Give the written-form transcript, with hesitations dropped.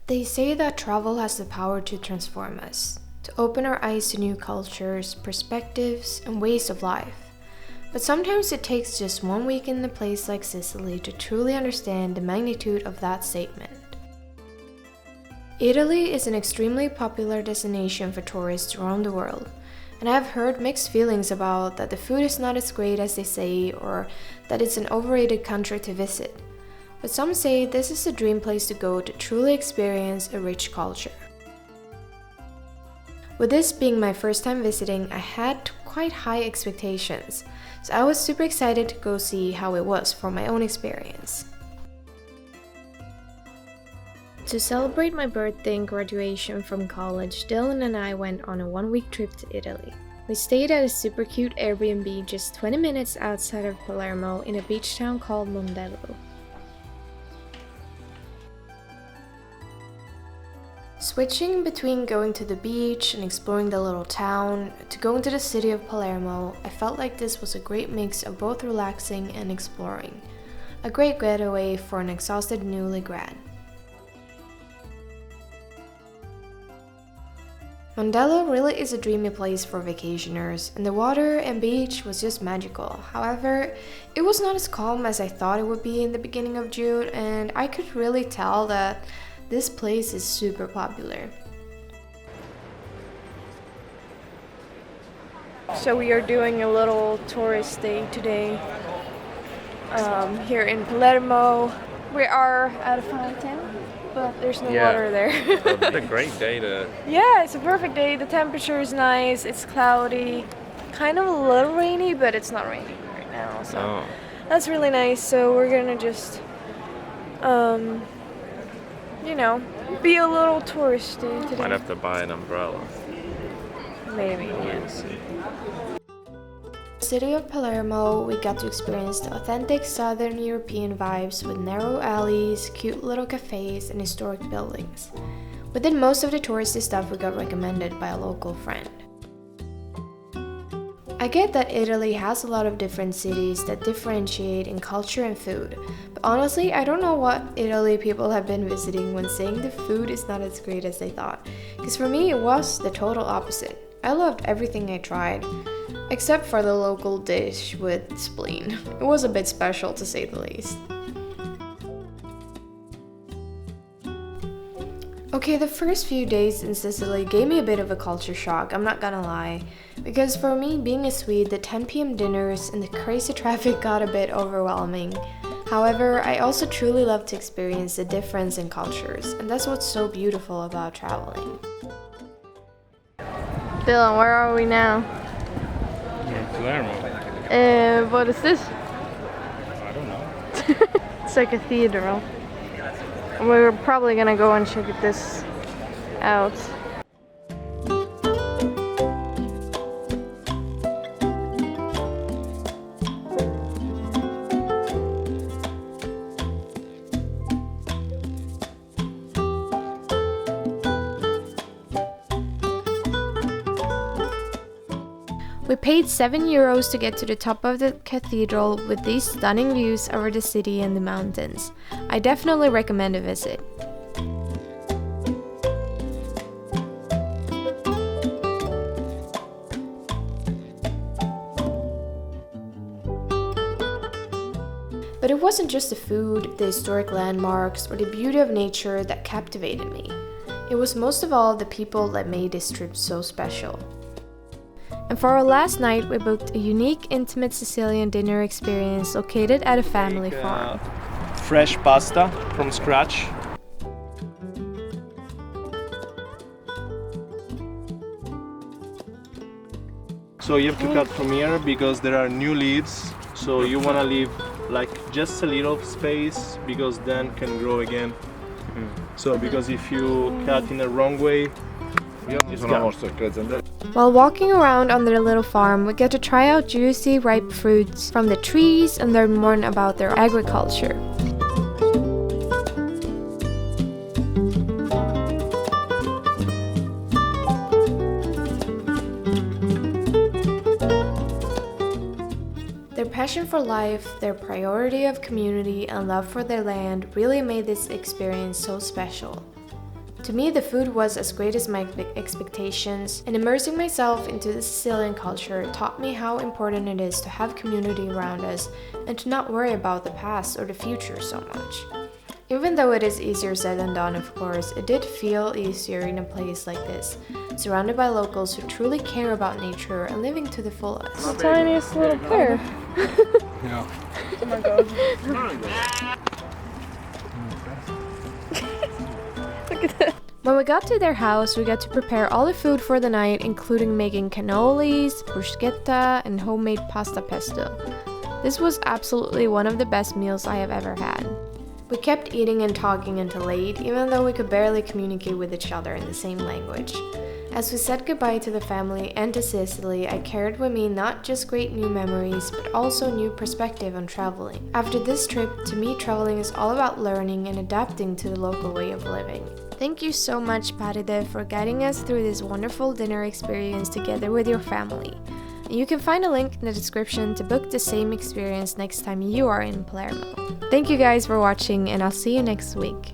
They say that travel has the power to transform us, to open our eyes to new cultures, perspectives, and ways of life. But sometimes it takes just 1 week in a place like Sicily to truly understand the magnitude of that statement. Italy is an extremely popular destination for tourists around the world, and I have heard mixed feelings about that the food is not as great as they say or that it's an overrated country to visit. But some say this is a dream place to go to truly experience a rich culture. With this being my first time visiting, I had quite high expectations, so I was super excited to go see how it was from my own experience. To celebrate my birthday and graduation from college, Dylan and I went on a 1-week trip to Italy. We stayed at a super cute Airbnb just 20 minutes outside of Palermo in a beach town called Mondello. Switching between going to the beach and exploring the little town to going to the city of Palermo, I felt like this was a great mix of both relaxing and exploring. A great getaway for an exhausted newly grad. Mondello really is a dreamy place for vacationers, and the water and beach was just magical. However, it was not as calm as I thought it would be in the beginning of June, and I could really tell that this place is super popular. So we are doing a little tourist day today here in Palermo. We are at a fountain, but there's no water there. It's a great day to... Yeah, it's a perfect day. The temperature is nice. It's cloudy, kind of a little rainy, but it's not raining right now. So that's really nice. So we're gonna just, be a little touristy today. Might have to buy an umbrella. Maybe. We'll see. City of Palermo, we got to experience the authentic Southern European vibes with narrow alleys, cute little cafes, and historic buildings. We did most of the touristy stuff we got recommended by a local friend. I get that Italy has a lot of different cities that differentiate in culture and food, but honestly, I don't know what Italy people have been visiting when saying the food is not as great as they thought, because for me it was the total opposite. I loved everything I tried, except for the local dish with spleen. It was a bit special to say the least. Okay, the first few days in Sicily gave me a bit of a culture shock, I'm not gonna lie. Because for me, being a Swede, the 10 p.m. dinners and the crazy traffic got a bit overwhelming. However, I also truly love to experience the difference in cultures, and that's what's so beautiful about traveling. Dylan, where are we now? Palermo. What is this? I don't know. It's a cathedral. We're probably gonna go and check this out. We paid €7 to get to the top of the cathedral with these stunning views over the city and the mountains. I definitely recommend a visit. But it wasn't just the food, the historic landmarks, or the beauty of nature that captivated me. It was most of all the people that made this trip so special. And for our last night, we booked a unique, intimate Sicilian dinner experience located at a family farm. Fresh pasta from scratch. So you have to cut from here because there are new leaves. So you want to leave like just a little space because then can grow again. So because if you cut in the wrong way, it's gone. While walking around on their little farm, we get to try out juicy, ripe fruits from the trees and learn more about their agriculture. Their passion for life, their priority of community, and love for their land really made this experience so special. To me, the food was as great as my expectations, and immersing myself into the Sicilian culture taught me how important it is to have community around us and to not worry about the past or the future so much. Even though it is easier said than done, of course, it did feel easier in a place like this, surrounded by locals who truly care about nature and living to the fullest. The tiniest little pear. Yeah. Oh my god. Look at that. When we got to their house, we got to prepare all the food for the night, including making cannolis, bruschetta, and homemade pasta pesto. This was absolutely one of the best meals I have ever had. We kept eating and talking until late, even though we could barely communicate with each other in the same language. As we said goodbye to the family and to Sicily, I carried with me not just great new memories, but also new perspective on traveling. After this trip, to me traveling is all about learning and adapting to the local way of living. Thank you so much, Paride, for guiding us through this wonderful dinner experience together with your family. And you can find a link in the description to book the same experience next time you are in Palermo. Thank you guys for watching, and I'll see you next week.